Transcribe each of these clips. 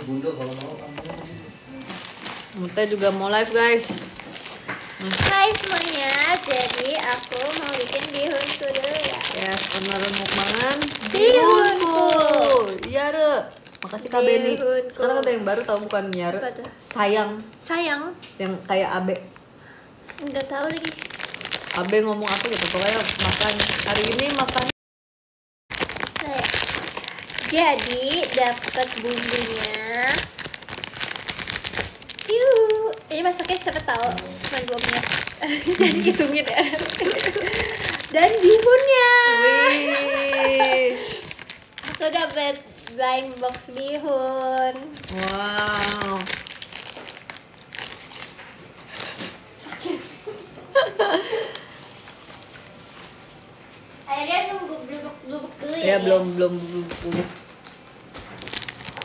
bunda kalau mau. Mute juga mau live guys. Hai semuanya, jadi aku mau bikin bihunku dulu ya. Yes, beneran mukbangan Bihunku. Iya Re. Makasih Kak Beni. Bihunku. Sekarang ada yang baru tau bukan Nyare. Apa tuh? Sayang, Sayang, yang kayak Abe. nggak tahu lagi. Abe ngomong apa gitu, pokoknya makan hari ini makan. Sayang. Jadi dapat bumbunya. Yuk, ini masaknya cepet tau, cuma 2 menit. Jadi hitungin ya. Dan bihunnya. Wih. Aku dapat blind box bihun. Wow. Akhirnya nunggu blubuk-blubuk dulu Ya ya, belum guys. belum.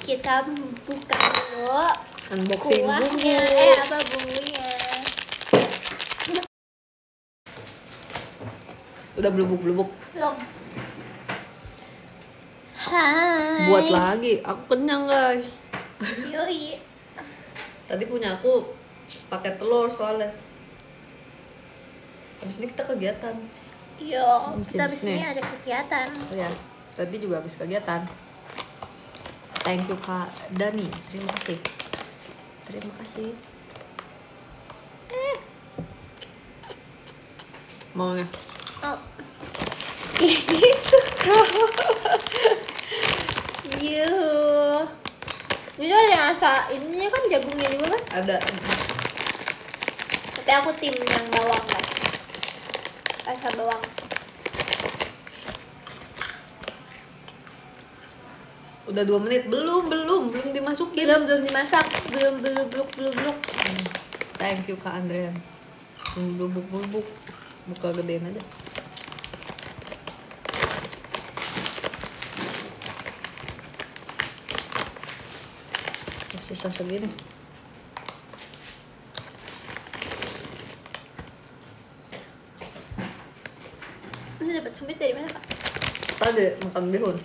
Kita buka dulu Unboxing kuahnya. bumbu. Apa bumbunya? Udah blubuk-blubuk. Belum. Hai. Buat lagi. Aku kenyang guys. Yoi. Tadi punya aku pakai telur soalnya. Habis ini kita kegiatan. Yo, kita Jenis abis ini nih. ada kegiatan. Oh ya, tadi juga habis kegiatan. Thank you Kak Dani. Terima kasih. Terima kasih. Maunya. Oh. Ini suka. Yuh. Ini ada rasa ininya kan, jagungnya juga kan. Ada. Tapi aku tim yang bawang guys. Rasa bawang. Udah 2 menit. Belum dimasukin. Belum dimasak. Belum. Thank you Kak Andrean. Bubuk. Buka gedein aja. Sisa segini. Ini dapat sumpit dari mana, Kak? Tadi makan bihun.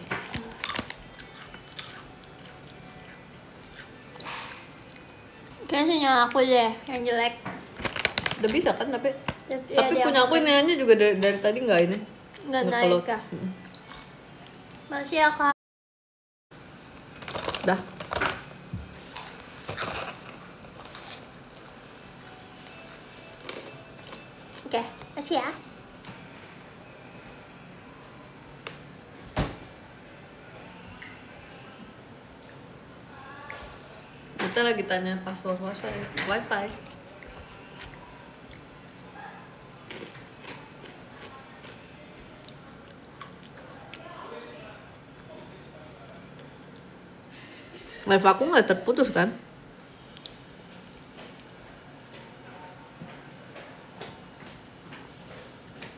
Kayaknya sinyal aku deh yang jelek. Udah bisa kan tapi Ya, tapi dia punya aku ini aja juga dari tadi nggak ini. nggak Nggak naik keluar. kah? Masih ya, Kak. Dah. Oke, masih ya. Kita lagi tanya password wifi. Wifi aku nggak terputus kan?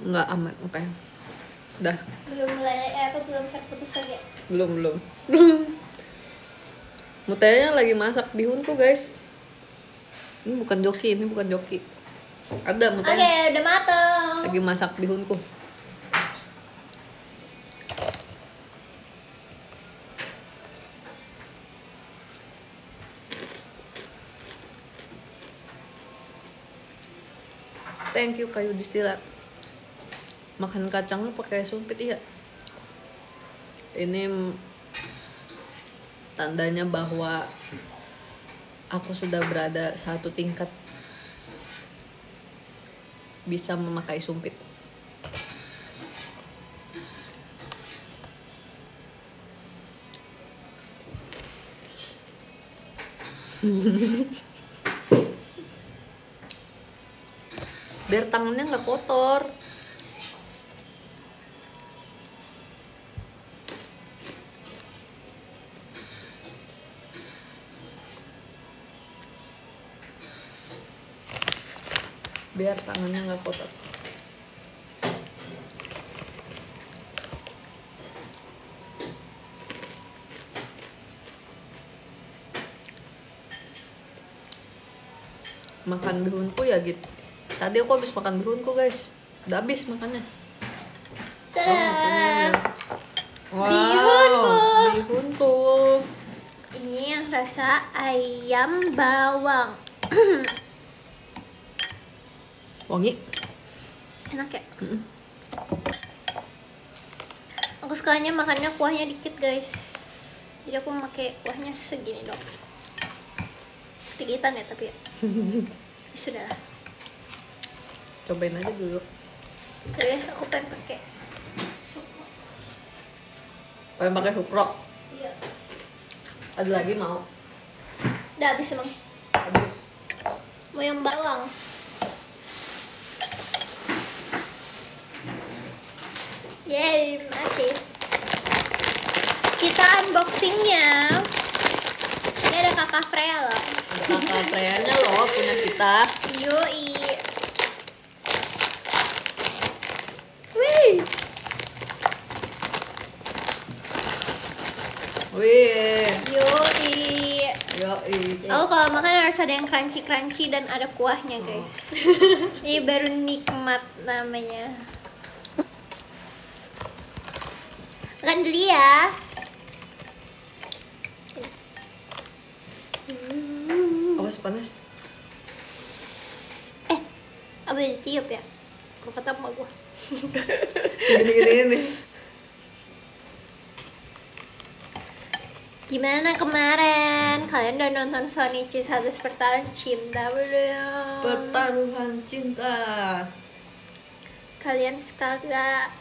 Nggak aman, oke. Dah, Belum terputus lagi. belum. Mutanya lagi masak bihunku guys. Ini bukan joki. Ada Oke, mutanya udah mateng. lagi masak bihunku. Thank you kayu distilat. Makan kacangnya pakai sumpit iya. Ini tandanya bahwa aku sudah berada satu tingkat bisa memakai sumpit. Biar tangannya nggak kotor. Biar tangannya nggak kotor. Makan bihunku ya gitu. Tadi aku habis makan bihunku guys. Udah habis makannya. Tada. Wow, Bihunku. bihunku. Ini ini yang rasa ayam bawang. Wangi. Enak ya? Aku sukanya makannya kuahnya dikit guys. Jadi aku pakai kuahnya segini dong. Dikitan ya tapi ya. Sudah lah. Cobain aja dulu. Jadi aku pengen pakai. Pengen pakai sukrok. Iya. Ada lagi mau? Udah habis emang. Habis. Mau yang bawang. Yeay, mati. Kita unboxingnya. Ini ada kakak Freya loh. Ada kakak Freya-nya loh punya kita. Yoi. Wih. Wih. Yoi. Yoi. Aku kalau makan harus ada yang crunchy dan ada kuahnya guys. Ini baru nikmat namanya. Makan dulu ya. Awas panas. Apa udah ditiup ya? Kalau kata emak gua. Gini-gini nih. Gimana kemarin? Kalian udah nonton Shonichi 100 Pertaruhan Cinta belum? Pertaruhan cinta. Kalian suka gak?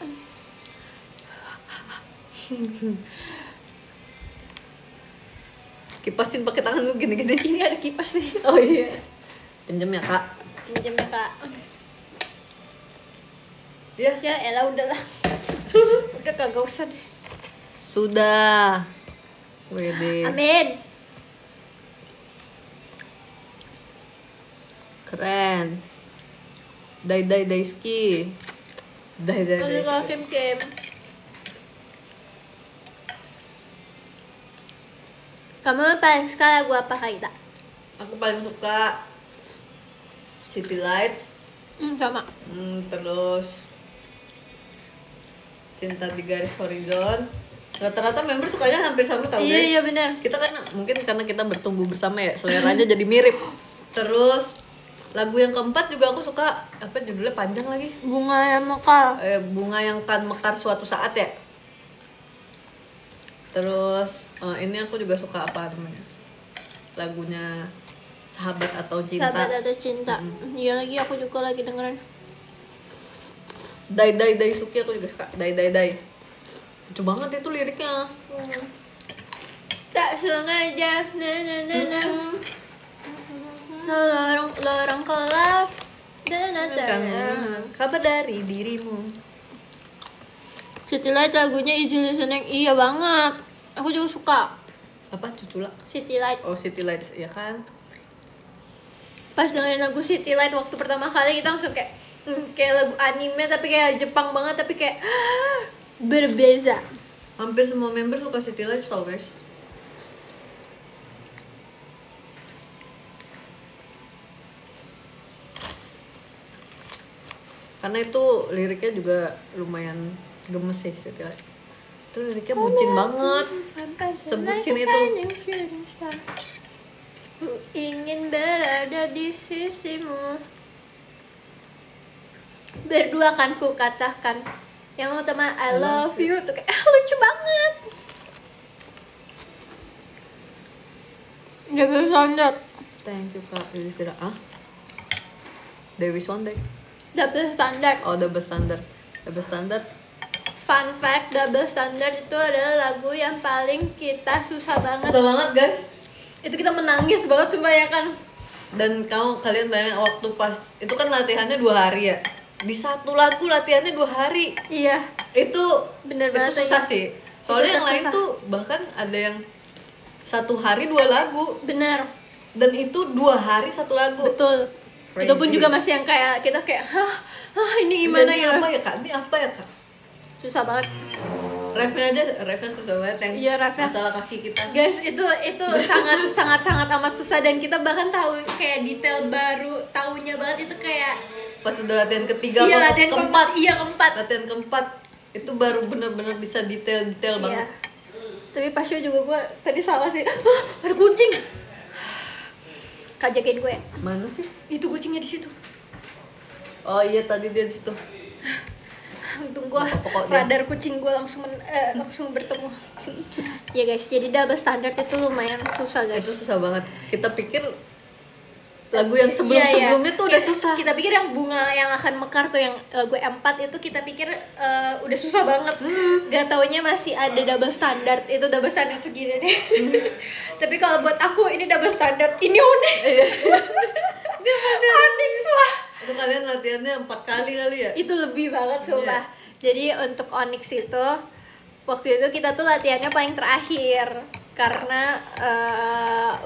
Kipasin pakai tangan lu gini-gini. Ini ada kipas nih. Oh iya. Pinjem ya kak. Pinjam ya kak. Ya. Ya elah udahlah. Udah kagak usah deh. Sudah. Wede. Amin. Keren. Dai Daisuki. Dai Aku suka Daisuki. Kim. Kamu paling suka lagu apa Kak Ita? Aku paling suka City Lights. Sama. Terus Cinta di Garis Horizon. Rata-rata member sukanya hampir sama tau guys. Iya benar. Kita kan mungkin karena kita bertumbuh bersama ya, seleranya jadi mirip. Terus lagu yang keempat juga aku suka, apa judulnya panjang lagi? Bunga yang mekar. Bunga yang kan mekar suatu saat ya. Terus ini aku juga suka apa namanya? Lagunya Sahabat atau Cinta. Sahabat atau Cinta. Iya lagi aku juga lagi dengerin. Dai Suki aku juga suka. Dai. Lucu banget itu liriknya. Tak sengaja lorong kelas dan Kabar dari dirimu. City Light lagunya easy listening. Iya banget. Aku juga suka Apa Cucula? City Light. Oh City Lights ya kan. Pas dengerin lagu City Light waktu pertama kali kita langsung kayak lagu anime tapi kayak Jepang banget tapi kayak berbeza. Hampir semua member suka City Lights tau guys. Karena itu liriknya juga lumayan gemes sih City Lights. Itu liriknya bucin banget. Sebucin itu. Ku ingin berada di sisimu. Berdua kan ku katakan. Yang mau teman I love you tuh kayak lucu banget. Double standard. Thank you Kak Dewi tidak Dewi Sondek. Double standard. Oh double standard. Double standard. Fun fact, double standard itu adalah lagu yang paling kita susah banget. Susah banget guys. Itu kita menangis banget sumpah ya kan. Dan kalian bayangin waktu pas itu kan latihannya 2 hari ya. Di satu lagu latihannya 2 hari. Iya. Itu Bener itu banget susah lagi. sih. Soalnya Itu yang lain susah. tuh bahkan ada yang 1 hari 2 lagu. Bener. Dan itu 2 hari 1 lagu. Betul. Crazy. Itu pun juga masih yang kayak kita kayak ini gimana ini ya? apa ya Kak? Ini apa ya Kak? Susah banget. Refnya susah banget yang Iya, refnya. masalah kaki kita. Guys, itu sangat amat susah dan kita bahkan tahu kayak detail baru tahunya banget itu kayak Pas udah latihan ketiga iya, apa latihan keempat. Iya, keempat. Latihan keempat itu baru benar-benar bisa detail Iya. banget. Itu Tapi pas show juga gue tadi salah sih. Ada kucing. Kak jagain gue. Mana sih? Itu kucingnya di situ. Oh iya tadi dia di situ. Untung gue Pokok radar kucing gue langsung bertemu. Ya guys, jadi double standard itu lumayan susah guys. Itu susah banget. Kita pikir lagu yang sebelumnya tuh udah susah. Kita pikir yang bunga yang akan mekar tuh yang lagu M4 itu kita pikir udah susah banget. Gak taunya masih ada double standard. Itu double standard segini deh. Tapi kalau buat aku ini double standard. Ini unik. Dia masih Unik lah. Itu kalian latihannya 4 kali kali ya? Itu lebih banget sumpah. Jadi untuk Onyx itu waktu itu kita tuh latihannya paling terakhir karena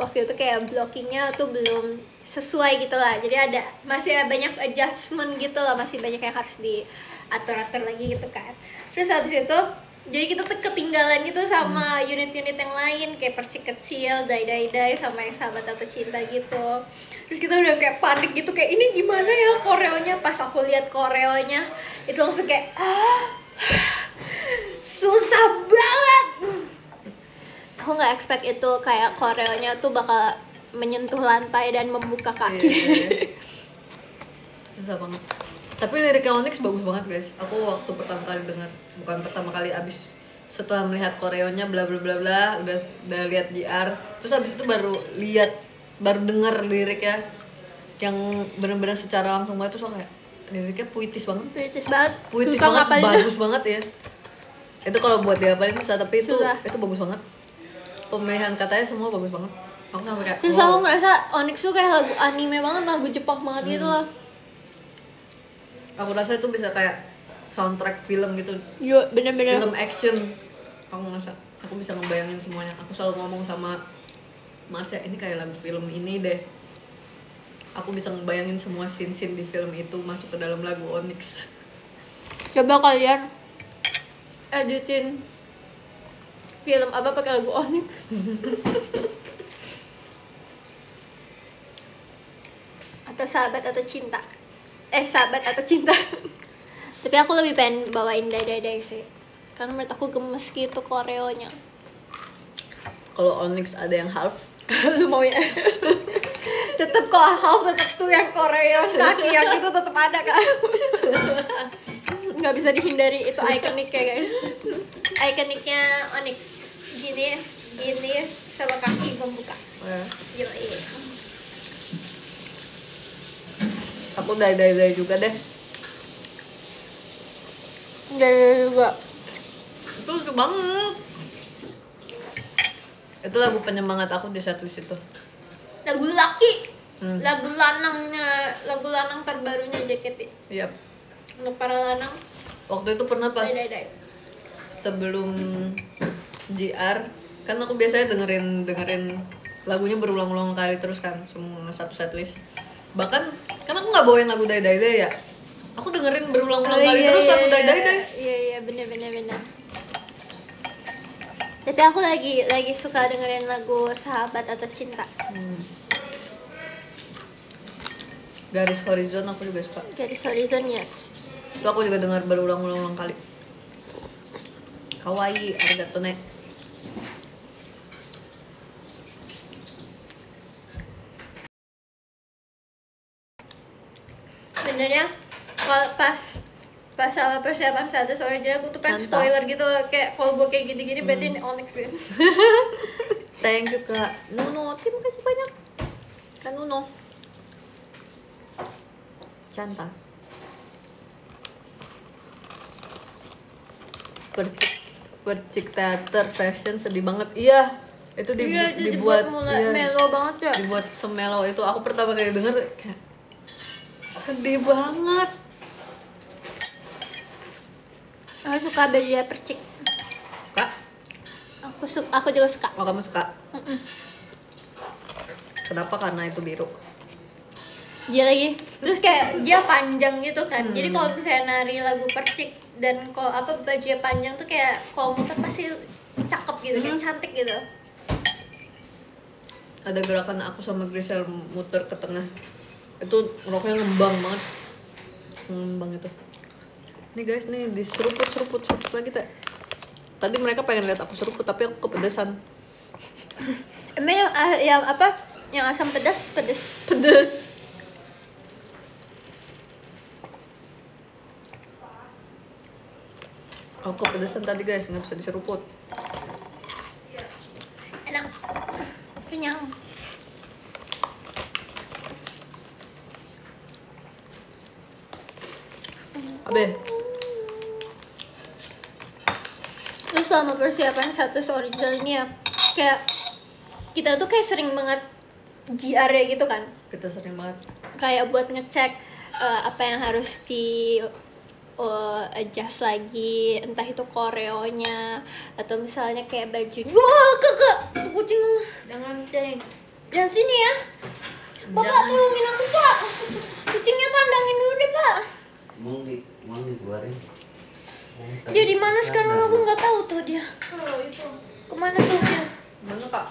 waktu itu kayak blockingnya tuh belum sesuai gitu lah. Jadi masih banyak adjustment gitu lah, masih banyak yang harus diatur-atur lagi gitu kan. Terus habis itu jadi kita tuh ketinggalan gitu sama unit-unit yang lain kayak Percik Kecil, Dai sama yang Sahabat Atau Cinta gitu. Terus kita udah kayak panik gitu, kayak ini gimana ya koreonya. Pas aku lihat koreonya itu langsung kayak susah banget. Aku nggak expect itu kayak koreonya tuh bakal menyentuh lantai dan membuka kaki. Susah banget. Tapi liriknya Onyx bagus banget guys. Aku waktu pertama kali dengar, bukan pertama kali, abis setelah melihat koreonya bla bla bla bla, udah lihat JR, terus abis itu baru dengar liriknya yang benar-benar secara langsung banget. Tuh soalnya liriknya puitis banget. Puitis banget, bagus banget ya. Itu kalau buat dihafalin susah, tapi itu bagus banget. Pemilihan katanya semua bagus banget. Aku sampai kayak terus aku ngerasa Onyx tuh kayak lagu anime banget, lagu Jepang banget gitu lah. Aku rasa itu bisa kayak soundtrack film gitu. Yo, bener-bener film action. Aku ngerasa aku bisa ngebayangin semuanya. Aku selalu ngomong sama Marsha, ini kayak lagu film ini deh. Aku bisa ngebayangin semua scene-scene di film itu masuk ke dalam lagu Onyx. Coba kalian editin film apa pakai lagu Onyx. Atau Sahabat Atau Cinta. Sahabat Atau Cinta. Tapi aku lebih pengen bawain Dai sih, karena menurut aku gemes gitu koreonya. Kalau Onyx ada yang half, Lu mau ya? Tetep kok half, tetep tuh yang koreo kaki yang itu tetep ada kan. Nggak bisa dihindari, itu ikonik ya guys. Ikoniknya Onyx gini sama kaki membuka. Yoi. Aku Dai juga deh. Dai juga. Itu lucu banget. Itu lagu penyemangat aku di setlist itu. Lagu laki. Lagu lanang terbarunya JKT. Iya. Untuk para lanang. Waktu itu pernah pas Dai. Sebelum JR, kan aku biasanya dengerin lagunya berulang-ulang kali terus kan, semua satu setlist. Bahkan kan aku nggak bawain lagu Dai ya, aku dengerin berulang-ulang kali terus lagu Dai. Iya bener. Tapi aku lagi suka dengerin lagu Sahabat Atau Cinta. Garis Horizon aku juga suka. Garis Horizon, yes. Itu aku juga dengar berulang-ulang kali. Kawaii arigato ne. Sebenarnya kalau pas sama persiapan satu sore jadi aku tuh pengen Santai. spoiler gitu, kayak kalau gue kayak gini-gini berarti ini Onyx gitu. Thank you Kak Nuno, terima kasih banyak Kak Nuno. Canta. Percik teater fashion sedih banget. Iya, itu dibuat melo banget ya. Dibuat semelo itu. Aku pertama kali denger kayak sedih banget. Aku suka bajunya Percik. Kak? Aku juga suka. Oh, kamu suka? Kenapa? Karena itu biru. Dia lagi. Terus kayak dia panjang gitu kan. Jadi kalau misalnya nari lagu Percik dan kalau bajunya panjang tuh kayak kalau muter pasti cakep gitu, kayak cantik gitu. Ada gerakan aku sama Grisel muter ke tengah. Itu roknya ngembang banget. Ngembang itu. Nih guys, nih diseruput lagi teh. Tadi mereka pengen lihat aku seruput tapi aku kepedesan. Emang yang apa? Yang asam pedas? Pedes. Aku kepedesan tadi guys, nggak bisa diseruput. Enak. Kenyang. Abe, Terus selama persiapan status original ini ya, kayak kita tuh kayak sering banget GR ya gitu kan, kita sering banget. kayak buat ngecek apa yang harus di adjust lagi, entah itu koreonya atau misalnya kayak bajunya. Wah kakak, tuh kucing, Jangan ceng. jangan sini ya. Bapak Jangan. tolongin aku pak, kucingnya kandangin dulu deh pak. Mau dikeluarin. Dia di mana sekarang aku nggak tahu tuh dia. Oh itu Kemana tuh dia? Mana kak?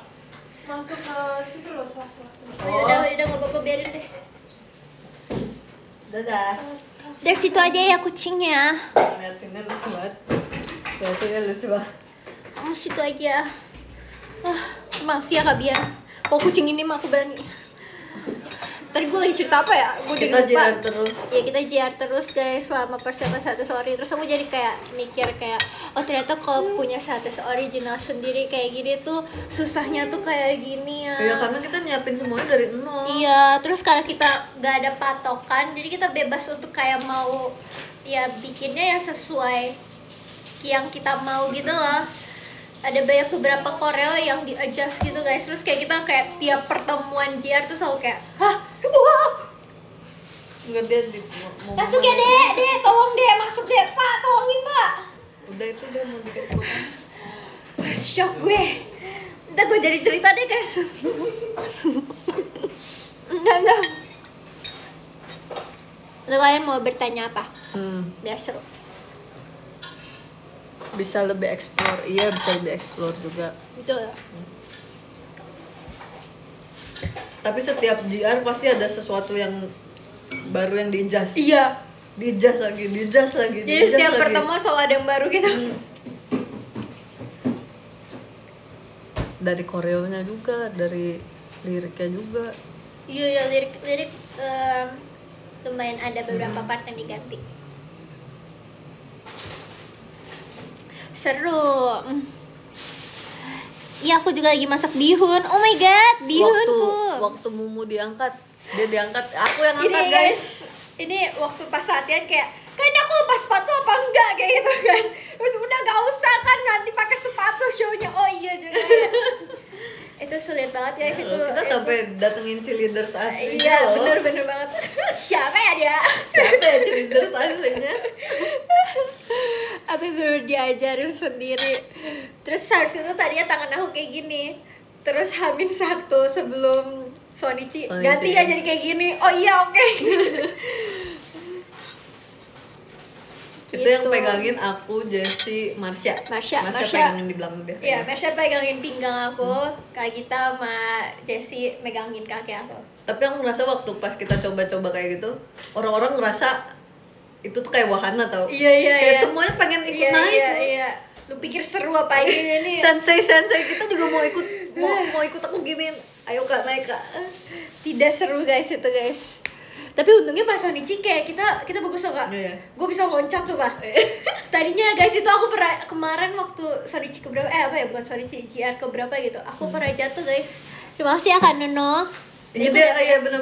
masuk ke situ loh sela-sela. Oh, udah nggak apa-apa, biarin deh. Dadah. Dari situ aja ya kucingnya. Liatinnya lucu banget. Liatinnya lucu banget. Kamu situ aja. Masih ya Kak Bian. Kok kucing ini mah aku berani. Tadi gue lagi cerita apa ya? Gue jadi Kita lupa. JR terus. Ya kita JR terus guys selama persiapan status ori. Terus aku jadi kayak mikir kayak, oh ternyata kalau punya status original sendiri kayak gini tuh susahnya tuh kayak gini ya. Ya karena kita nyiapin semuanya dari nol. Iya, terus karena kita gak ada patokan, jadi kita bebas untuk kayak mau ya bikinnya ya sesuai yang kita mau gitu loh. Ada banyak beberapa koreo yang di adjust gitu guys. Terus kayak kita kayak tiap pertemuan JR tuh selalu kayak, hah, wah, Enggak dia di mau masuk ya dek, tolong dek, masuk dek pak, tolongin pak. Udah itu dia mau dikasih makan. Wah, shock gue. Ntar gue jadi cerita deh guys. Enggak. Lalu kalian mau bertanya apa? Biar seru. Bisa lebih explore. Iya, bisa lebih explore juga. Betul. Tapi setiap JR pasti ada sesuatu yang baru yang di-adjust. Iya. Di-adjust lagi, di-adjust lagi, Jadi di-adjust setiap lagi. pertemuan selalu ada yang baru gitu. Dari koreonya juga, dari liriknya juga. Iya ya, lirik lumayan ada beberapa part yang diganti. Seru. Iya, aku juga lagi masak bihun. Oh my god, bihunku. Waktu Mumu diangkat, dia diangkat, aku yang Ini angkat guys. ini waktu pas latihan kayak, kayaknya aku lepas sepatu apa enggak kayak gitu kan. Terus udah gak usah kan nanti pakai sepatu show-nya. Oh iya juga ya. Itu sulit banget guys itu. Kita sampai datengin cheerleaders asli. Iya, loh. bener banget. Siapa ya dia? Siapa ya cheerleaders aslinya? Apa baru diajarin sendiri. Terus harusnya tuh tadinya tangan aku kayak gini. Terus Hamin satu sebelum Sonichi ganti ya jadi kayak gini. Oh iya oke. Itu yang Gitu. pegangin aku, Jessie, Marsha pegangin di belakang dia. Iya, Marsha pegangin pinggang aku, Kak Gita sama Jessie megangin kaki aku. Tapi aku ngerasa waktu pas kita coba-coba kayak gitu, orang-orang ngerasa itu tuh kayak wahana tau. Iya. Kayak semuanya pengen ikut naik. Iya. Lu pikir seru apa ini nih? Sensei kita juga mau ikut mau ikut aku giniin. Ayo kak naik kak. Tidak seru guys itu guys. Tapi untungnya pas Sonichi kayak kita bagus loh kak. Iya. Gue bisa loncat tuh pak. Tadinya guys itu aku pernah kemarin waktu Sonichi keberapa bukan Sonichi GR keberapa gitu. Aku pernah jatuh guys. Terima kasih ya Kak Nono. Iya dia iya benar.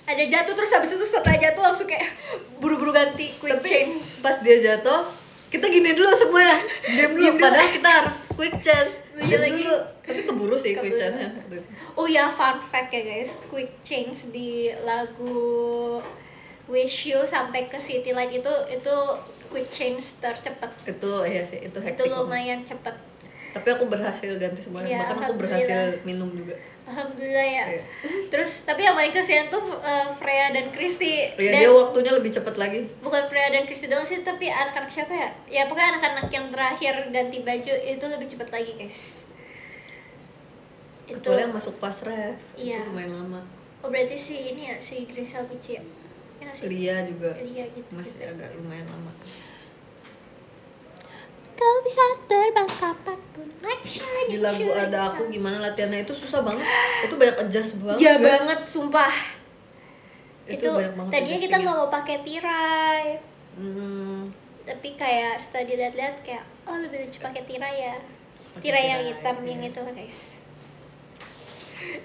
Ada jatuh terus habis itu setelah jatuh langsung kayak buru-buru ganti quick Tapi change. pas dia jatuh, kita gini dulu semuanya. Diam dulu. Padahal kita harus quick chance. Iya Diam lagi. dulu. Tapi keburu sih quick Keburu. chance-nya. Oh ya fun fact ya guys, quick change di lagu Wish You sampai ke City Light itu quick change tercepat. Itu iya sih, itu Itu hektik. lumayan cepet. Tapi aku berhasil ganti semuanya. Iya, Bahkan aku alhamdulillah. berhasil minum juga. Alhamdulillah ya. Iya. Terus tapi yang paling kesian tuh Freya dan Kristi. Ya Dan dia waktunya lebih cepat lagi. bukan Freya dan Kristi doang sih, tapi anak-anak siapa ya? Ya pokoknya anak-anak yang terakhir ganti baju itu lebih cepat lagi guys. Itu. Kecuali yang masuk pas ref. Iya. Itu lumayan lama. Oh berarti si ini ya si Grisel Michi ya? Ya nggak sih? Lia juga Lia gitu. masih agak lumayan lama. kau bisa terbang kapanpun like shining Di lagu shooting Ada star. Aku gimana latihannya itu susah banget. Itu banyak adjust banget. Ya guys. banget, sumpah. Itu Itu banyak banget tadinya kita adjustingnya. nggak mau pakai tirai, Tapi tapi kayak setelah dilihat-lihat kayak oh lebih lucu pakai tirai ya. Pakai Tirai yang tirai, hitam iya. yang itu lah guys.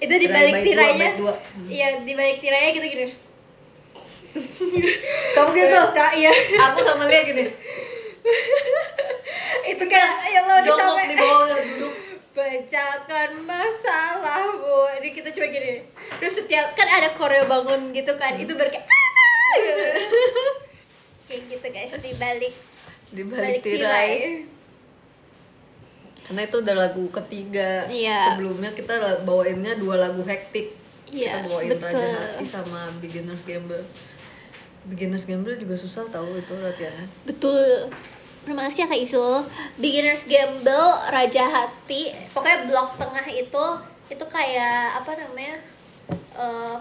Itu di balik bait tirainya. dua. Iya, di balik tirainya gitu gini. Kamu gitu. Baca, ya. Aku sama Lia gini. Itu kayak ya lo udah Jongkok capek. di bawah duduk. Bacakan masalahmu. Ini kita cuma gini. Terus setiap kan ada koreo bangun gitu kan. Itu baru kayak gitu. Kayak gitu guys di balik Di balik tirai. Karena itu udah lagu ketiga. Iya. Sebelumnya kita bawainnya 2 lagu hektik. Iya, Kita bawain betul. Raja Hati sama Beginner's Gamble. Beginner's Gamble juga susah tahu itu latihannya. Betul. Terima kasih ya Kak Isul. Beginner's Gamble, Raja Hati, pokoknya blok tengah itu kayak apa namanya?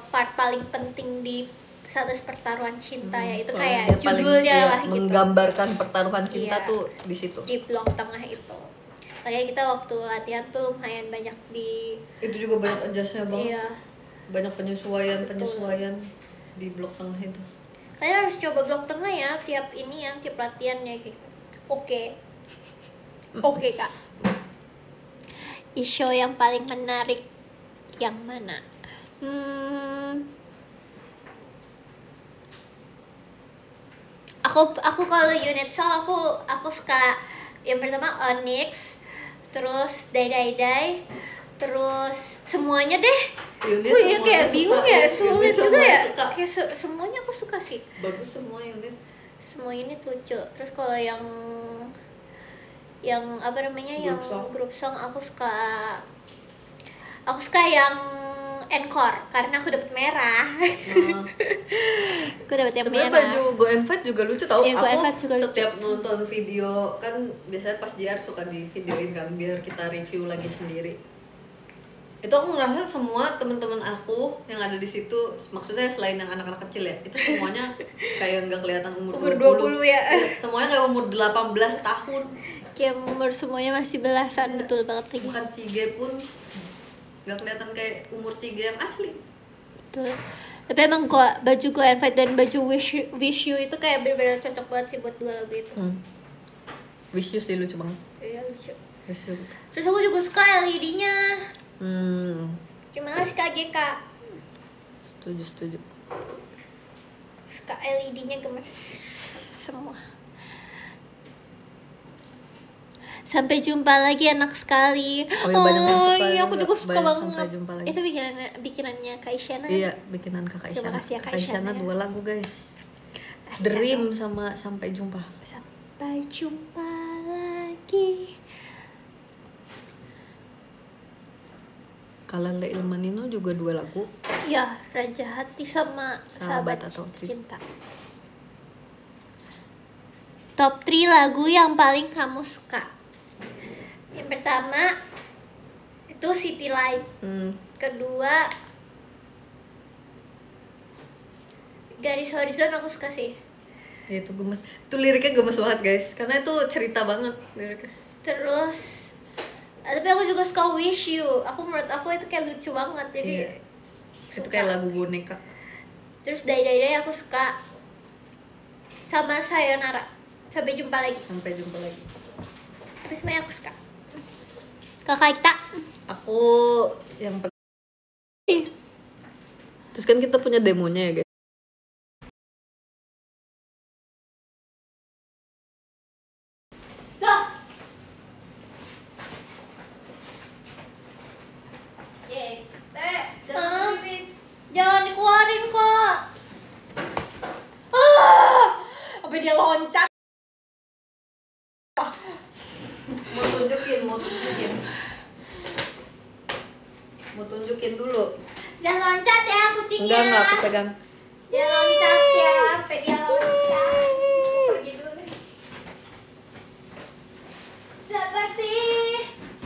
Part paling penting di satu pertaruhan cinta ya. Itu kayak Soalnya paling, judulnya iya, lah gitu. menggambarkan pertaruhan cinta Iya. tuh di situ. Di blok tengah itu. Makanya kita waktu latihan tuh lumayan banyak di Itu juga banyak adjustnya banget. iya. Banyak penyesuaian di blok tengah itu. Kalian harus coba blok tengah ya tiap latihan ya gitu. Oke. Oke, Kak. Isu yang paling menarik yang mana? Aku kalau unit song aku suka yang pertama Onyx, terus Dai, terus semuanya deh. Unit Gue ya semuanya kayak suka, bingung ya, unit sulit juga semuanya ya. suka. Kayak semuanya aku suka sih. Bagus semua unit. Semua unit lucu. Terus kalau yang apa namanya Group yang song. grup song aku suka yang encore karena aku dapet merah. Nah, Aku dapet yang sebenarnya merah. baju Go and Fight juga lucu tau. Iya, Go and Aku Fight juga lucu. setiap nonton video kan biasanya pas JR suka di videoin kan biar kita review lagi sendiri. Itu aku ngerasa semua teman-teman aku yang ada di situ, maksudnya selain yang anak-anak kecil ya, itu semuanya kayak nggak kelihatan umur Umur 20 ya. Iya, semuanya kayak umur 18 tahun. Kayak umur semuanya masih belasan, betul banget lagi. Bukan Cige pun nggak kelihatan kayak umur Cige yang asli. Betul. Tapi emang baju Go and Fight dan baju Wish You itu kayak bener-bener cocok banget sih buat 2 lagu itu. Wish You sih lucu banget. Iya lucu. Wish You. Terus aku juga suka LED-nya. Terima kasih Kak GK. Setuju. Suka LED-nya gemes semua. Sampai jumpa lagi, enak sekali. Oh, iya, banyak yang suka iya, aku juga. juga suka Banyak banget. Sampai Jumpa Lagi. Itu bikinannya Kak Isyana. Iya, bikinan Kakak Terima Isyana. kasih ya, Kak Kakak Isyana Isyana. 2 lagu guys. Arigato. Dream sama Sampai Jumpa. Sampai jumpa lagi. Kalale Ilmanino juga 2 lagu. Ya, Raja Hati sama Sahabat Sahabat atau Cinta. Top 3 lagu yang paling kamu suka. Yang pertama itu City Light. Kedua Garis Horizon aku suka sih. Ya, itu gemes. Itu liriknya gemes banget guys, karena itu cerita banget liriknya. Terus tapi aku juga suka Wish You. Menurut aku itu kayak lucu banget. Jadi Iya. Itu suka. kayak lagu boneka. Terus Dai aku suka. Sama Sayonara. Sampai jumpa lagi. Sampai Jumpa Lagi. Tapi semuanya aku suka. Kakak Ita. Aku yang terus kan kita punya demonya ya guys. Loh. Hah? Jangan dikeluarin kok. Apa dia loncat? Mau tunjukin dulu. Jangan loncat ya kucingnya. Enggak, aku pegang. Jangan loncat ya, sampai dia loncat. Pergi dulu nih. Seperti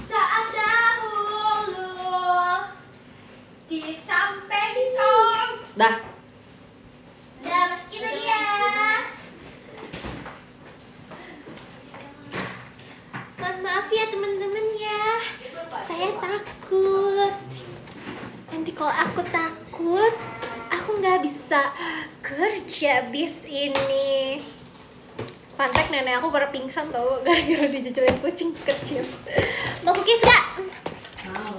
saat dahulu di sampingku. Dah. Udah masukin lagi ya. Kalau aku takut, aku nggak bisa kerja bis ini. Fun fact, nenek aku pernah pingsan tau gara-gara dijejelin kucing kecil. Mau cookies gak? Mau.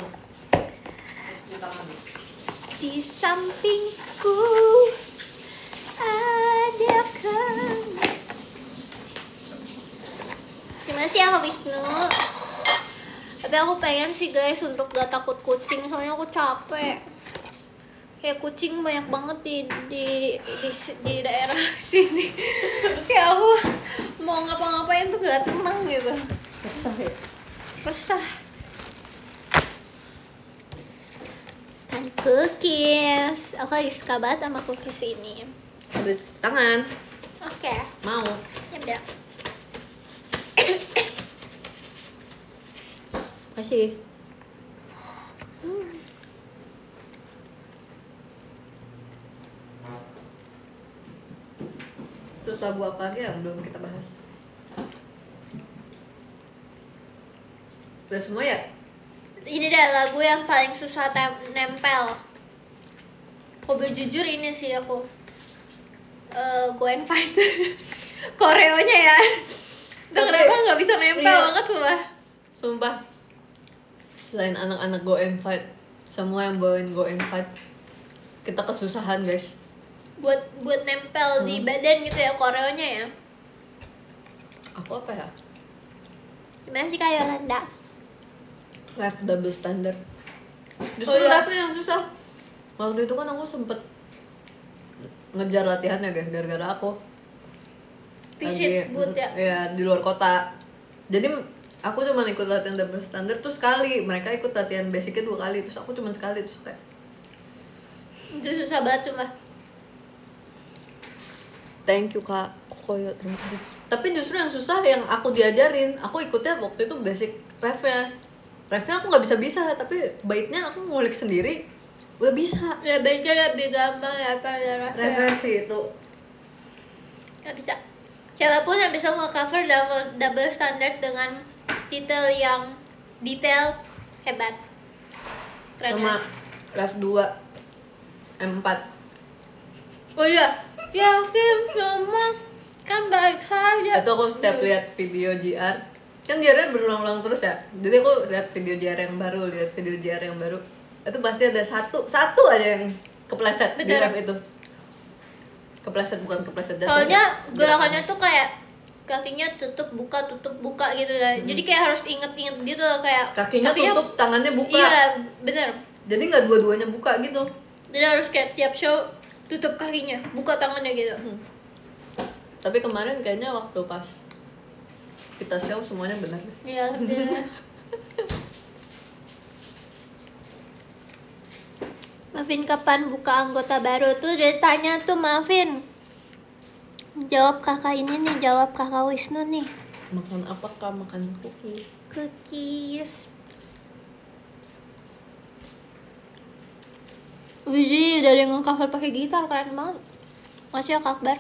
Di sampingku ada kamu. Gimana sih Kak Wisnu? Tapi aku pengen sih guys untuk gak takut kucing, soalnya aku capek. Kayak kucing banyak banget di daerah sini. Kayak aku mau ngapa-ngapain tuh gak tenang gitu. Kesah ya. Resah. Kan cookies. Aku lagi suka banget sama cookies ini. Udah cuci tangan. Oke. Mau. Ya udah. Kasih. Terus lagu apa lagi yang belum kita bahas? Udah semua ya? Ini deh lagu yang paling susah nempel. Kalau boleh jujur ini sih aku Go and Fight. Koreonya ya. Tuh Tapi- kenapa nggak bisa nempel iya. banget tuh lah. Sumpah. Selain anak-anak Go and Fight, semua yang bawain Go and Fight, kita kesusahan guys. Buat nempel di badan gitu ya koreonya ya. Aku apa ya? Gimana sih Kak Yolanda? Ref double standard. Justru Oh, iya. refnya yang susah. Waktu itu kan aku sempet ngejar latihannya guys, gara-gara aku Visit boot ya. ya di luar kota. Jadi aku cuma ikut latihan double standard tuh sekali, mereka ikut latihan basicnya 2 kali, terus aku cuma sekali, terus kayak Itu susah banget cuma. thank you Kak Koyo, terima kasih. Tapi justru yang susah yang aku diajarin, aku ikutnya waktu itu basic refnya aku nggak bisa, tapi baitnya aku ngulik sendiri udah bisa. Ya baiknya lebih gampang ya apa ya Reversi itu Gak bisa. Siapapun yang bisa nge-cover double standard dengan detail hebat. Keren sama guys. ref 2 M4. Oh iya, yakin semua kan baik saja. Itu aku setiap lihat video JR, kan JR berulang-ulang terus ya. Jadi aku lihat video JR yang baru, itu pasti ada satu aja yang kepleset di Betul. ref itu. Kepleset, bukan kepleset jatuh. Soalnya ya. gerakannya tuh kayak kakinya tutup buka gitu lah. Jadi kayak harus inget-inget gitu loh, kayak kakinya tutup, tangannya buka. Iya, bener. Jadi nggak dua-duanya buka gitu. Jadi harus kayak tiap show tutup kakinya, buka tangannya gitu. Tapi kemarin kayaknya waktu pas kita show semuanya benar. Iya, bener. Mavin kapan buka anggota baru tuh dia tanya tuh Mavin. Jawab kakak ini nih, jawab kakak Wisnu nih. Makan apakah? Makan cookies. Cookies. Wih, udah ada yang nge-cover pakai gitar, keren banget. Masih ya Kak Akbar.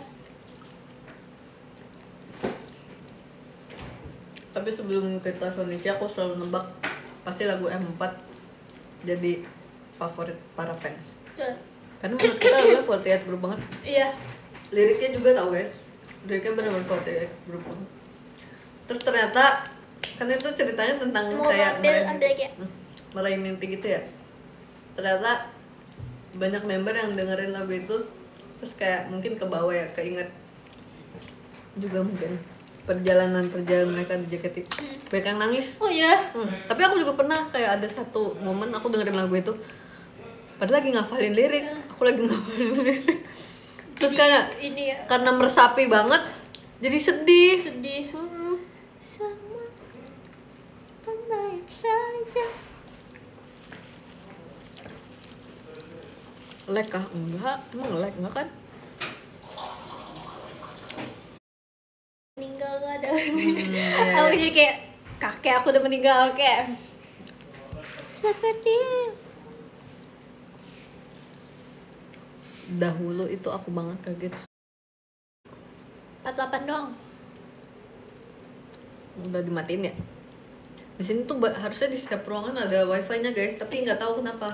Tapi sebelum kita Sonichi aku selalu nebak pasti lagu M4 jadi favorit para fans. Tuh. Karena menurut kita lagunya 48 Group banget. Iya. Liriknya juga tau guys. Liriknya benar-benar 48 Group banget. Terus ternyata kan itu ceritanya tentang Mau kayak ambil lagi ya? meraih mimpi gitu ya. Ternyata banyak member yang dengerin lagu itu terus kayak mungkin ke bawah ya, keinget juga mungkin perjalanan mereka di JKT. Banyak yang nangis. Oh iya. Tapi aku juga pernah kayak ada satu momen aku dengerin lagu itu padahal lagi ngafalin lirik, aku lagi ngafalin lirik. Terus kayak Ini ya. karena meresapi banget jadi sedih. Sedih. Sama kan baik saja. Lag kah? Enggak, emang lag enggak kan? Meninggal gak ada. Iya, Aku iya. jadi kayak kakek aku udah meninggal kayak. Seperti Dahulu itu aku banget kaget 48 doang. udah dimatiin ya. Di sini tuh harusnya di setiap ruangan ada wifi-nya guys, tapi nggak tahu kenapa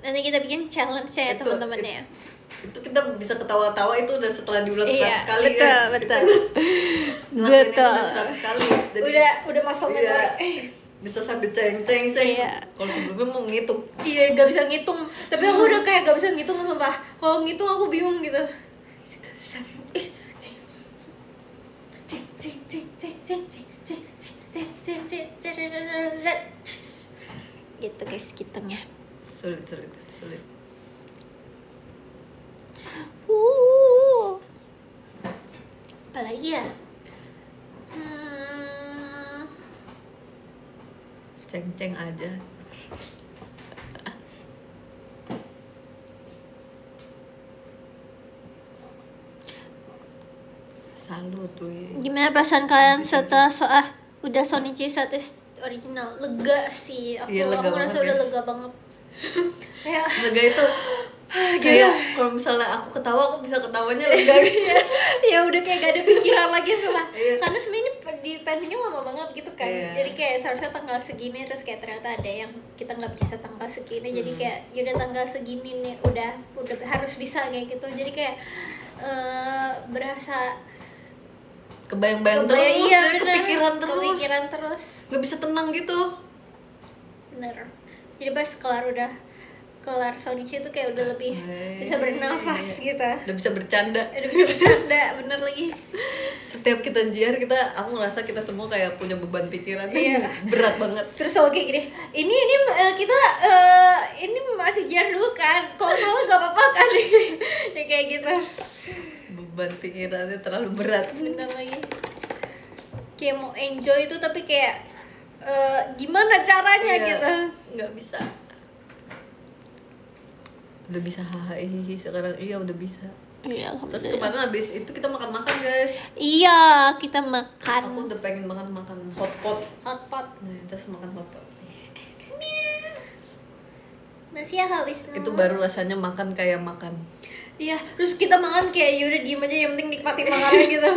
Nanti kita bikin challenge ya Itu- teman-teman ya. Itu kita bisa ketawa-tawa itu udah setelah diulang 100 Iya, kali betul, guys. betul. Ngelakuin itu Betul. udah 100 kali. Jadi, Udah masuk iya, memori. bisa sambil ceng. Iya. Kalau sebelumnya mau ngitung. Iya, gak bisa ngitung. Tapi aku udah kayak gak bisa ngitung sumpah. Kalau ngitung aku bingung gitu. Gitu guys, hitungnya. Sulit. Apalagi ya? Ceng aja. Salut tuh. Gimana perasaan kalian setelah udah Sonichi status original? Lega sih. Aku Iya, lega merasa banget, udah guys. lega banget. Ya. Lega itu kayak kalau misalnya aku ketawa aku bisa ketawanya lega gitu. Ya udah kayak gak ada pikiran lagi semua. Iya. Karena sebenarnya di pendingnya lama banget gitu kan. Iya. Jadi kayak seharusnya tanggal segini terus kayak ternyata ada yang kita nggak bisa tanggal segini. Jadi kayak yaudah tanggal segini nih udah harus bisa kayak gitu. Jadi kayak berasa Kebayang-bayang terus, iya, jadi bener. kepikiran terus, terus. nggak bisa tenang gitu. Bener. Jadi pas kelar Sonichi itu kayak udah lebih bisa bernafas gitu. Udah bisa bercanda. Udah bisa bercanda, bener lagi. Setiap kita jiar aku ngerasa kita semua kayak punya beban pikiran. Iya. Berat banget. Terus oke gini, ini kita ini masih jar dulu kan, kalau salah gak apa-apa kan. Ya kayak gitu. Beban pikirannya terlalu berat. Bentar lagi. Kayak mau enjoy itu tapi kayak gimana caranya Iya, gitu. nggak bisa. Udah bisa hahaha sekarang, iya udah bisa. Iya, Terus kemarin habis itu kita makan-makan guys. Iya, kita makan Aku udah pengen makan hotpot. hotpot. Nah, terus makan hotpot. Masih ya habis Itu baru rasanya makan kayak makan. Iya, terus kita makan kayak yaudah diem aja yang penting nikmatin makanan gitu.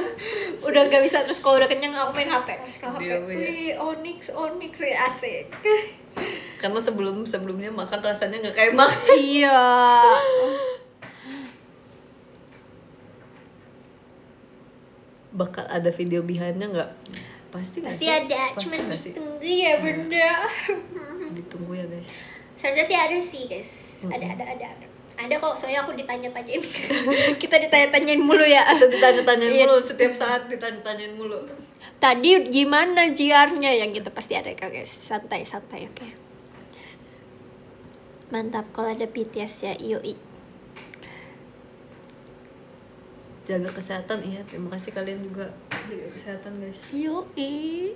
Udah gak bisa, terus kalau udah kenyang aku main HP terus ke HP. Diam aja. Wih, Onyx asik. Karena sebelumnya makan rasanya nggak kayak makan. Iya. Bakal ada video behind-nya nggak? Pasti nggak Pasti sih? ada, Pasti cuman nggak sih? ditunggu ya benda. Ditunggu ya guys. Seharusnya sih ada sih guys. Ada kok, soalnya aku ditanya-tanyain. Kita ditanya-tanyain mulu ya. Kita ditanya-tanyain Iya. mulu, setiap saat ditanya-tanyain mulu. Tadi gimana jiarnya yang kita pasti ada kok guys. Santai oke. Mantap kalau ada BTS ya, yoi. Jaga kesehatan, iya. Terima kasih kalian juga jaga kesehatan guys. Yoi.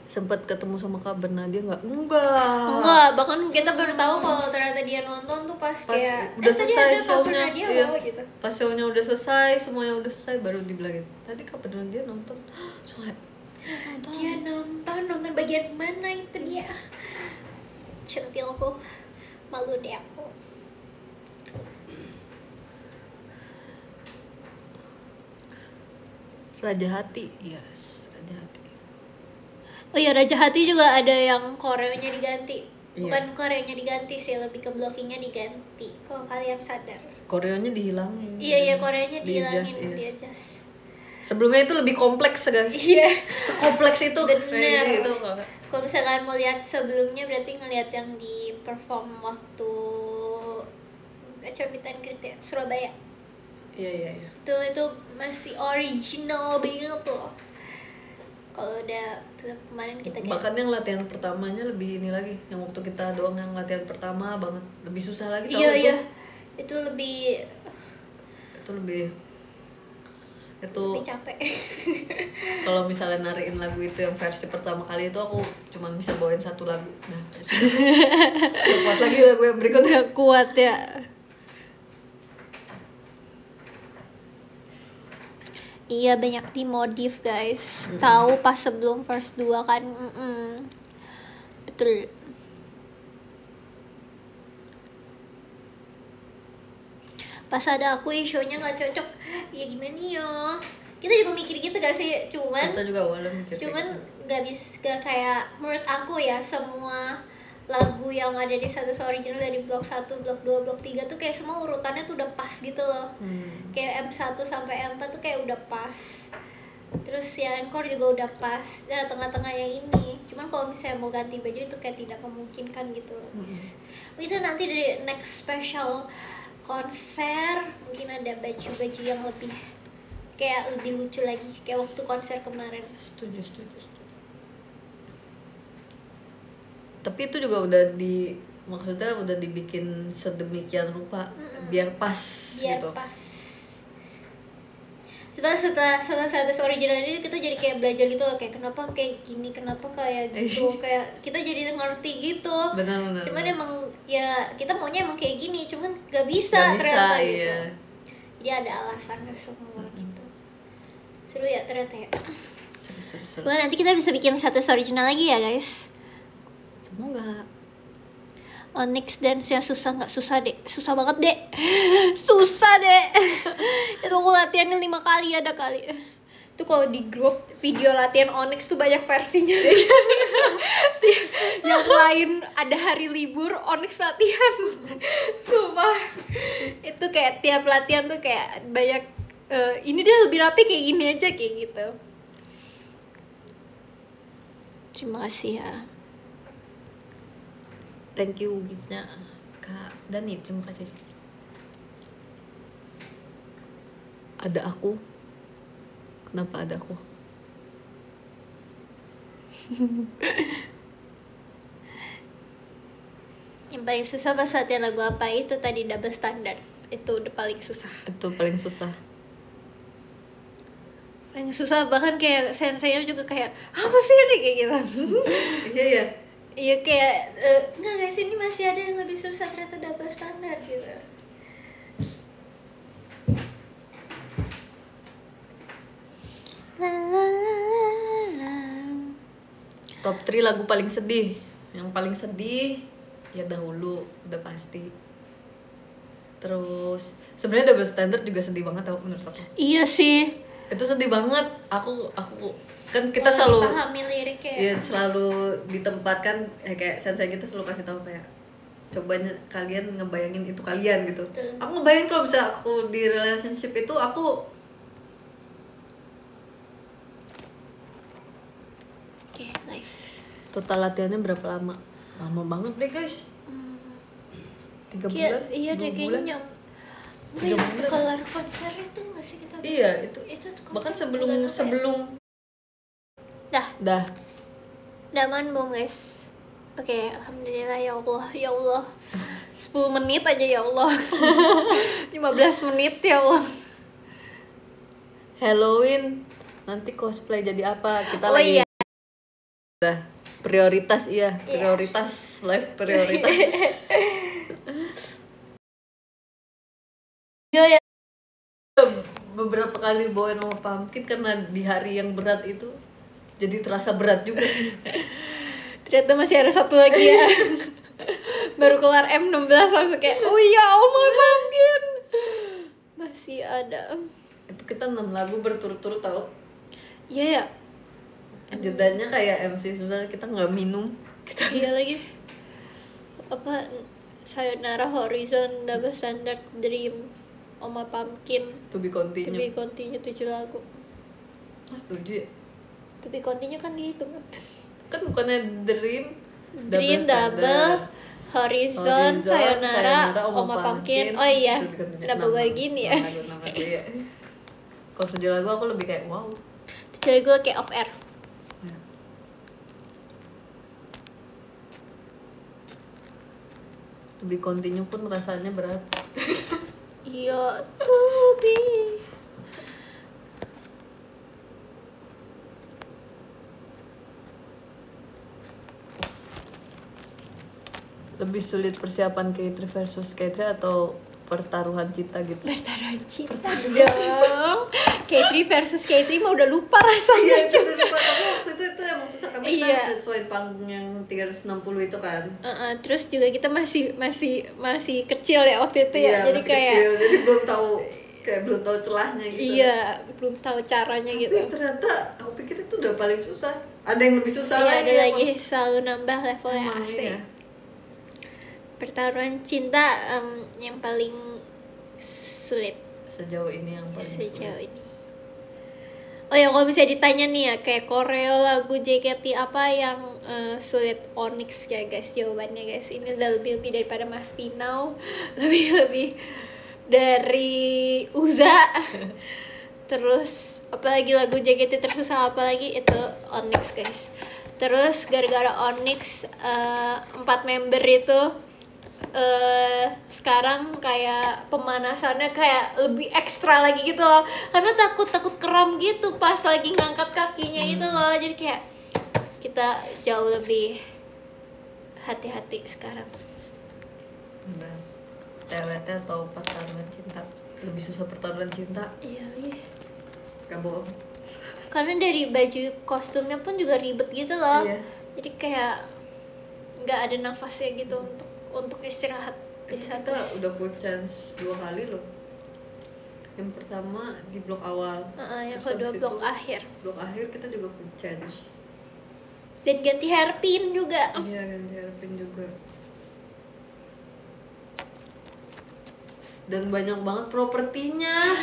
Sempat ketemu sama kabar Nadia nggak? Enggak. Enggak, bahkan kita baru tahu kalau ternyata dia nonton tuh pas kayak udah tadi selesai ada kabar show-nya, Nadia iya. loh gitu. Pas show-nya udah selesai, semuanya udah selesai baru dibilangin. Tadi kabar Nadia nonton. Soalnya Dia nonton bagian mana itu dia. Centilku. Malu deh aku. Raja Hati, yes, Raja Hati. Oh iya, Raja Hati juga ada yang koreonya diganti. Iya. Bukan koreonya diganti sih, lebih ke blockingnya diganti. Kalau kalian sadar. Koreonya dihilangin. Iya, koreonya Di-adjust, dihilangin, iya. di-adjust. Sebelumnya itu lebih kompleks guys. Iya. Sekompleks itu. Bener. Kayak gitu. Kalau misalnya kalian mau lihat sebelumnya, berarti ngelihat yang di perform waktu acara meet and greet ya, Surabaya. Iya. Itu masih original banget tuh. Kalau udah kemarin kita ganti. Bahkan yang latihan pertamanya lebih ini lagi. Yang waktu kita doang yang latihan pertama banget. Lebih susah lagi tau itu. Iya. Itu lebih Itu capek. kalau misalnya nariin lagu itu yang versi pertama kali itu aku cuman bisa bawain satu lagu. Nah, terus ya, kuat lagi lagu yang berikutnya. Kuat ya. Iya, banyak dimodif guys. Tahu pas sebelum verse 2 kan. Betul. Pas ada aku isu-nya nggak cocok, ya gimana ya? Kita juga mikir gitu gak sih? Cuman Kita juga awalnya mikir kayak cuman gitu. nggak bisa kayak menurut aku ya, semua lagu yang ada di status original dari blok 1, blok 2, blok 3 tuh kayak semua urutannya tuh udah pas gitu loh. Kayak M1 sampai M4 tuh kayak udah pas. Terus yang encore juga udah pas. Nah, tengah-tengah yang ini. Cuman kalau misalnya mau ganti baju itu kayak tidak memungkinkan gitu. Itu nanti dari next special konser mungkin ada baju-baju yang lebih kayak lebih lucu lagi kayak waktu konser kemarin. Setuju. Tapi itu juga udah maksudnya udah dibikin sedemikian rupa biar pas Biar gitu. pas. Setelah status original ini kita jadi kayak belajar gitu kayak kenapa kayak gini, kenapa kayak gitu, kayak kita jadi ngerti gitu. Benar. Cuman emang ya kita maunya emang kayak gini, cuman gak bisa ternyata gitu. Iya. Jadi ada alasannya semua gitu. Seru ya ternyata ya. Seru. Semoga nanti kita bisa bikin status original lagi ya guys. Semoga. Onyx dance yang susah nggak susah deh, susah banget deh, susah deh. Itu aku latihannya 5 kali ada kali. Itu kalau di grup video latihan Onyx tuh banyak versinya. Yang lain ada hari libur, Onyx latihan. Sumpah. Itu kayak tiap latihan tuh kayak banyak. Ini dia lebih rapi kayak gini aja kayak gitu. Terima kasih ya. Thank you giftnya Kak Dani, terima kasih. Ada aku. Kenapa ada aku? Yang paling susah pas latihan lagu apa itu tadi double standard. Itu udah paling susah. Itu paling susah. Paling susah bahkan kayak senseinya juga kayak apa sih ini kayak gitu. Iya ya. Iya kayak enggak guys ini masih ada yang lebih susah ternyata double standard gitu. La la la la la. Top 3 lagu paling sedih. Yang paling sedih ya Dahulu, udah pasti. Terus sebenarnya double standard juga sedih banget tau menurut aku. Iya sih. Itu sedih banget. Aku kan kita Kalau selalu dipahami liriknya. ya selalu ditempatkan kayak sensei kita selalu kasih tahu kayak coba kalian ngebayangin itu kalian gitu. Betul. Aku ngebayangin kalau misalnya aku di relationship itu aku Oke, nice. total latihannya berapa lama? Lama banget deh guys. 3 bulan? Kayak iya 2 deh bulan? kayaknya 3 bulan. kelar konser itu nggak sih kita? Iya itu. konser Bahkan bulan apa ya? sebelum Dah dah aman belum guys? Oke, alhamdulillah ya Allah, ya Allah. 10 menit aja ya Allah. 15 menit ya Allah. Halloween nanti cosplay jadi apa? Kita Oh lagi iya. Dah, prioritas prioritas live prioritas. Iya ya. Beberapa kali bawain sama pumpkin karena di hari yang berat itu jadi terasa berat juga. Ternyata masih ada satu lagi ya. Baru kelar M16 langsung kayak oh iya oh pumpkin. Masih ada. Itu kita 6 lagu berturut-turut tau. Iya ya. Jedanya kayak MC susah kita nggak minum. Kita Iya lagi. Apa Sayonara Horizon, Double Standard, Dream, Oma Pumpkin, to be To continue. Be Continue 7 lagu. Ah, setuju ya. To Be Continue kan dihitung kan? Kan bukannya Dream, Dream, Double, Horizon, Sayonara, Oma Pumpkin. Oh iya, kenapa gue gini ya? Nama gue ya. Kalau 7 lagu aku lebih kayak wow. Jadi gue kayak off air. Lebih continue pun rasanya berat. Iya, to be. Lebih sulit persiapan K3 versus K3 atau pertaruhan cinta gitu. Pertaruhan cinta dong. K3 versus K3 mah udah lupa rasanya. Iya, bener lupa. Tapi waktu itu emang susah karena kita Iya. harus sesuai panggung yang 360 itu kan. Terus juga kita masih kecil ya waktu itu ya. Iya, Jadi masih kayak kecil, jadi belum tahu celahnya gitu. iya, belum tahu caranya gitu. Tapi ternyata aku pikir itu udah paling susah. Ada yang lebih susah Iya, lagi. ada emang. lagi selalu nambah levelnya Emang asik. iya. pertaruhan cinta yang paling sulit Sejauh ini yang paling sejauh sulit. ini. Oh ya, kalau bisa ditanya nih ya, kayak koreo lagu JKT apa yang sulit? Onyx ya guys, jawabannya guys. Ini udah lebih daripada Mas Pinau, lebih dari Uza. Terus apalagi lagu JKT tersusah apalagi itu Onyx guys. Terus gara-gara Onyx 4 member itu sekarang kayak pemanasannya kayak lebih ekstra lagi gitu loh, karena takut kram gitu pas lagi ngangkat kakinya itu loh, jadi kayak kita jauh lebih hati-hati sekarang. Nah, TWT atau pertarungan cinta, lebih susah pertarungan cinta. Iya nih, Gak bohong. karena dari baju kostumnya pun juga ribet gitu loh. Iya. Jadi kayak nggak ada nafasnya gitu untuk istirahat di saat Kita udah quick chance 2 kali loh. Yang pertama di blok awal, yang terus kedua habis blok itu akhir, blok akhir kita juga quick chance. dan ganti hairpin juga. Iya, ganti hairpin juga. Dan banyak banget propertinya.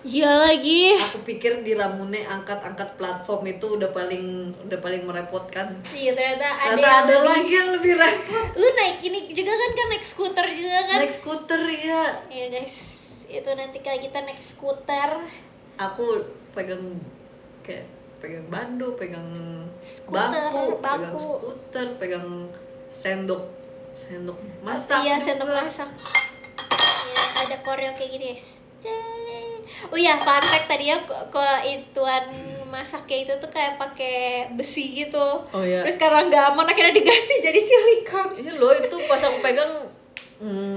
Iya lagi. Aku pikir di Ramune angkat-angkat platform itu udah paling merepotkan. Iya, ternyata ada Ternyata yang ada lebih. lagi yang lebih repot. Lu naik ini juga kan naik skuter juga kan? Naik skuter ya. Iya guys, itu nanti kalau kita naik skuter. Aku pegang bando, pegang Skuter, pegang bangku. skuter, pegang sendok masak. Iya, juga. sendok masak. Ya, ada koreo kayak gini guys. Yeay. Oh iya, fun fact tadi ya, ke ituan masaknya itu tuh kayak pakai besi gitu. Oh iya. Terus karena nggak aman akhirnya diganti jadi silikon. Iya loh, itu pas aku pegang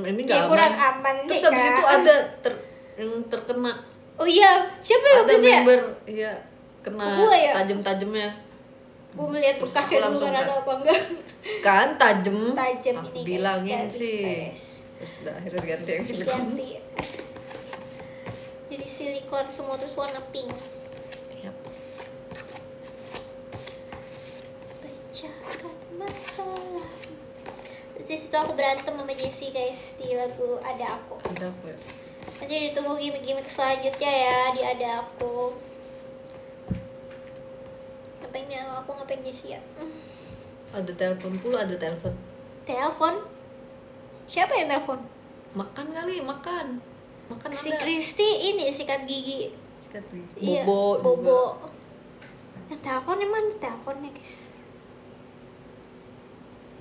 ini nggak Ya, aman. kurang aman Terus deh, habis Kak. itu ada yang terkena. Oh iya, siapa ya Ada waktu itu ya? member, iya kena Gua ya? tajam-tajamnya. Gue melihat Terus bekasnya aku dulu langsung kan ada apa enggak. Kan tajem. Tajam Aku ini guys, bilangin nggak bisa, sih. guys. Terus udah akhirnya diganti yang silikon. Diganti. Jadi silikon semua terus warna pink. Yap. Pecahkan masalah. Terus di situ aku berantem sama Jessie guys di lagu Ada Aku. Ada apa ya? Nanti ditunggu gimmick-gimmick selanjutnya ya di Ada Aku. Ngapain ya? Aku ngapain Jessie ya? Ada telepon pula, ada telepon. Telepon? Siapa yang telepon? Makan kali, makan. Makan Si ada. Kristi ini sikat gigi. Sikat gigi. Iya, Bobo. juga. Bobo. Yang telepon emang teleponnya guys.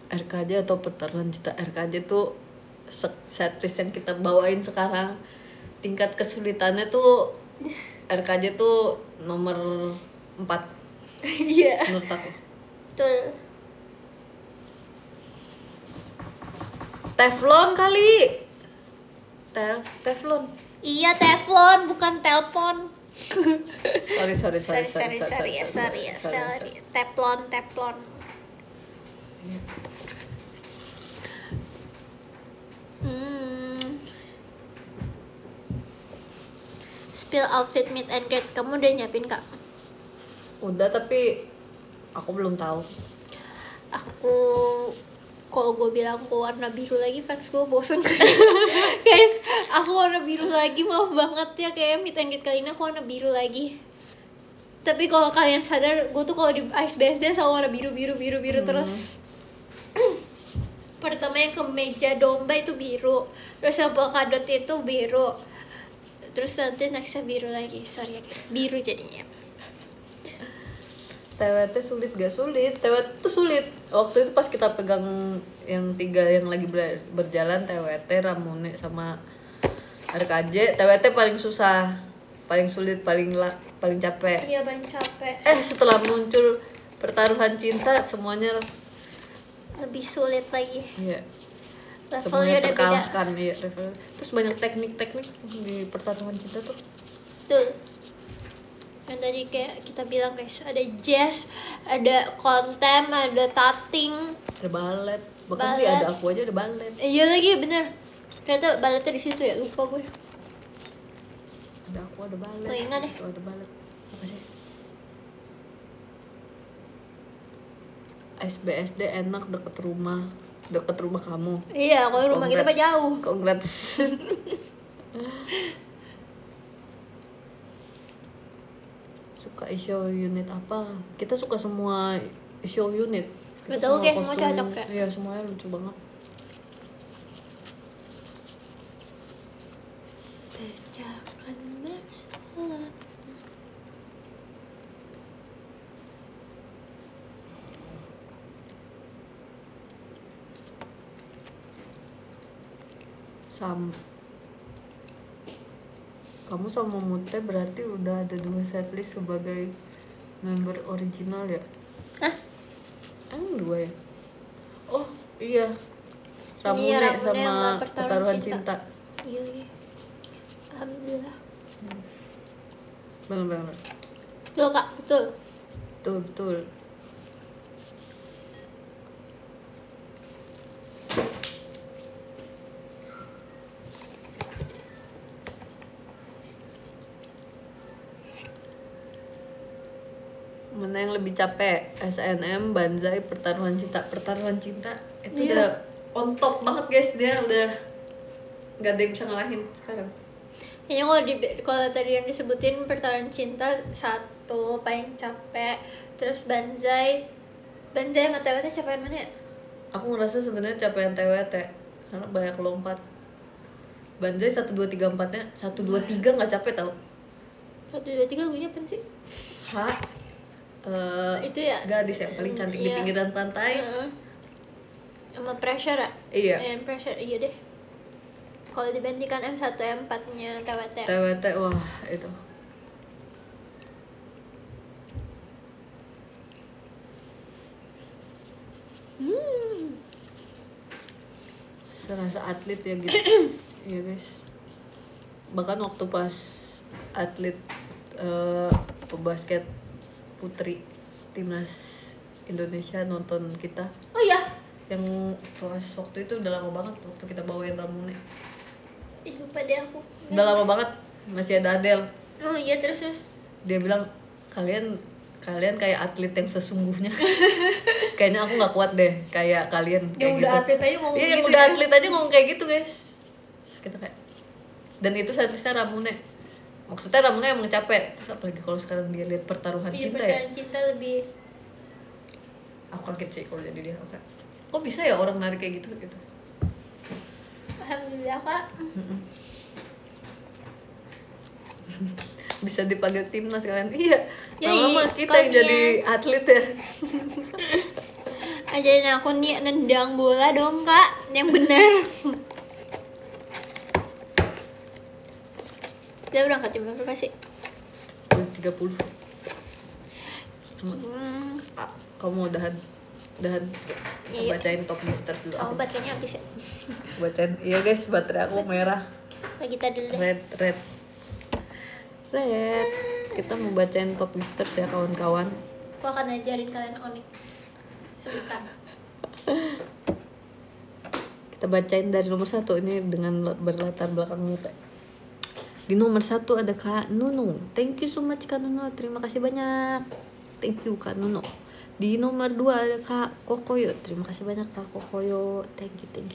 RKJ atau pertaruhan cinta. RKJ tuh setlist yang kita bawain sekarang, tingkat kesulitannya tuh RKJ tuh nomor 4 Iya. menurut aku. Betul. Teflon kali. Teflon. Iya, teflon bukan telepon. Sorry. Sorry. Teflon. Spill outfit meet and greet. Kamu udah nyiapin Kak? Udah, tapi aku belum tahu. Aku kalau gue bilang aku warna biru lagi, fans gue bosen. Guys, aku warna biru lagi, maaf banget ya, kayak meet and greet kali ini aku warna biru lagi. Tapi kalau kalian sadar, gue tuh kalau di Ice BSD selalu warna biru terus. Pertama yang kemeja domba itu biru, terus yang polkadot itu biru, terus nanti nextnya biru lagi. Sorry ya guys, biru jadinya. TWT sulit gak sulit? TWT tuh sulit. Waktu itu pas kita pegang yang 3 yang lagi berjalan, TWT, Ramune sama RKJ, TWT paling susah, paling sulit, paling capek. Iya, paling capek. Setelah muncul pertaruhan cinta, semuanya Lebih sulit lagi. iya, Levelnya semuanya udah beda. terkalahkan. Iya, terus banyak teknik-teknik di pertaruhan cinta tuh. Betul. Yang tadi kayak kita bilang guys, ada jazz, ada kontem, ada tating. Ada balet, bahkan Balet. di Ada Aku aja ada balet. Iya lagi, bener. Ternyata baletnya di situ ya, lupa gue. Ada Aku ada balet. Oh, ingat deh. Ada balet. Apa sih? SBSD enak deket rumah. Dekat rumah kamu. Iya, kalau rumah kita mah jauh. Congrats. Suka show unit apa? Kita suka semua show unit. Kita Betul, kayak semua kostum- cocok ya? Iya, semuanya lucu banget. Pecahkan masalah. Kamu sama Mute berarti udah ada 2 setlist sebagai member original ya? Hah? Emang 2 ya? Oh iya, Ramune, Iya, Ramune sama sama Pertaruhan Cinta. Iya lagi. Alhamdulillah. Bener-bener. Betul kak, betul. Betul. Mana yang lebih capek? SNM, Banzai, Pertaruhan Cinta. Pertaruhan Cinta itu Iya. udah on top banget guys, dia udah nggak ada yang bisa ngalahin sekarang. Kayaknya kalau tadi yang disebutin Pertaruhan Cinta 1 paling capek, terus Banzai sama TWT siapa yang mana ya? Aku ngerasa sebenarnya capek yang TWT karena banyak lompat. Banzai 1 2 3 4-nya 1 2 3 nggak capek tau. 1, 2, 3 lagunya apa sih? Itu ya? Gadis yang paling cantik di Iya. pinggiran pantai. Sama Pressure ya? Iya. Pressure, iya deh. Kalau dibandingkan M1, M4-nya TWT. TWT wah itu. Serasa atlet ya gitu. Iya guys. Bahkan waktu pas atlet pebasket putri timnas Indonesia nonton kita, Oh iya? yang pas waktu itu udah lama banget waktu kita bawain Ramune. Ih, lupa deh aku. Udah lama banget, masih ada Adele. Oh iya, terus. Dia bilang kalian kayak atlet yang sesungguhnya. Kayaknya aku nggak kuat deh kayak kalian kayak Yang udah gitu. atlet aja ngomong Iya, yang gitu udah ya. atlet aja ngomong kayak gitu guys. Terus kita kayak, dan itu setlistnya Ramune. Maksudnya Ramune emang capek. Terus apalagi kalau sekarang dia lihat Pertaruhan Iya, Cinta ya. Pertaruhan Cinta lebih. Aku kaget sih kalau jadi dia. Aku kayak, kok bisa ya orang narik kayak gitu gitu. Alhamdulillah kak. Bisa dipanggil timnas kalian. Iya. Ya, Lama-lama kita yang kopinya. jadi atlet ya. Ajarin aku nih nendang bola dong kak, yang benar. Dia berangkat jam berapa sih? 30. Kamu mau dahan Iya, iya. bacain top gifters dulu. Kamu Aku baterainya habis ya? bacain. Iya guys, baterai aku merah. Bagi kita dulu deh. Red. Kita mau bacain top gifters ya kawan-kawan. Aku akan ajarin kalian Onyx sebentar. Kita bacain dari nomor 1 ini dengan berlatar belakang Mute. Di nomor 1 ada Kak Nunu. Thank you so much Kak Nunu. Terima kasih banyak. Thank you Kak Nunu. Di nomor 2 ada Kak Kokoyo. Terima kasih banyak Kak Kokoyo. Thank you.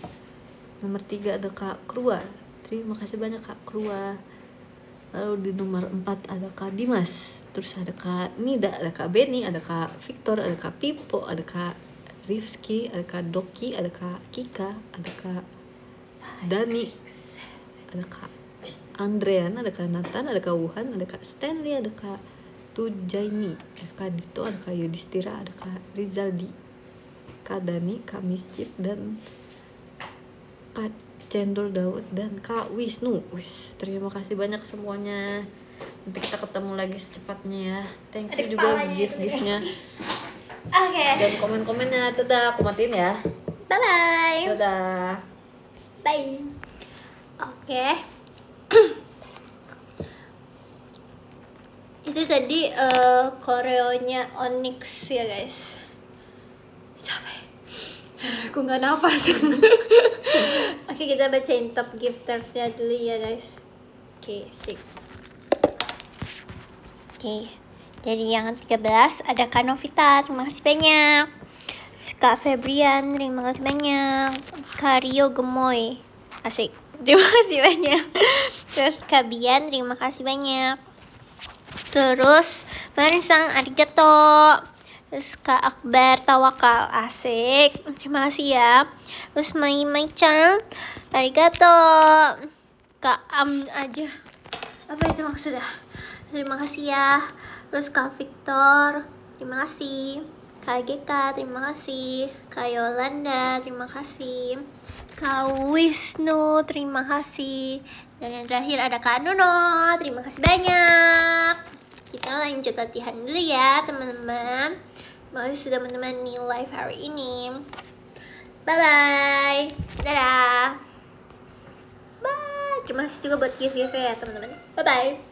Nomor 3 ada Kak Krua. Terima kasih banyak Kak Krua. Lalu di nomor 4 ada Kak Dimas. Terus ada Kak Nida, ada Kak Beni, ada Kak Victor, ada Kak Pipo, ada Kak Rifski, ada Kak Doki, ada Kak Kika, ada Kak Dani, ada Kak Andrean, ada Kak Nathan, ada Kak Wuhan, ada Kak Stanley, ada Kak Tujaini, ada Kak Dito, ada Kak Yudhistira, ada Kak Rizaldi, Kak Dani, Kak Mischief, dan Kak Cendol Daud, dan Kak Wisnu. Wis, terima kasih banyak semuanya. Nanti kita ketemu lagi secepatnya ya. Thank you Ada juga kepalanya gift-giftnya Oke, dan komen-komennya. Dadah, aku matiin ya. bye bye. Dadah. Bye. Oke. Itu tadi koreonya Onyx ya guys. Capek. Aku nggak nafas. Oke, kita bacain top giftersnya dulu ya guys. Oke, sip. Oke, dari yang 13 ada Kak Novita, terima kasih banyak. Kak Febrian, terima kasih banyak. Kak Rio Gemoy, asik, terima kasih banyak. Terus Kak Bian, terima kasih banyak. Terus Marisang, arigato. Terus Kak Akbar Tawakal, asik, terima kasih ya. Terus Mai-Mai-chan, arigato. Kak aja, apa itu maksudnya? Terima kasih ya. Terus Kak Victor, terima kasih. Kak GK, terima kasih. Kak Yolanda, terima kasih. Kak Wisnu, terima kasih. Dan yang terakhir ada Kak Nuno, terima kasih banyak. Kita lanjut latihan dulu ya teman-teman. Terima kasih sudah menemani live hari ini. Bye-bye. Dadah. Bye. Terima kasih juga buat gift-giftnya ya teman-teman. Bye-bye.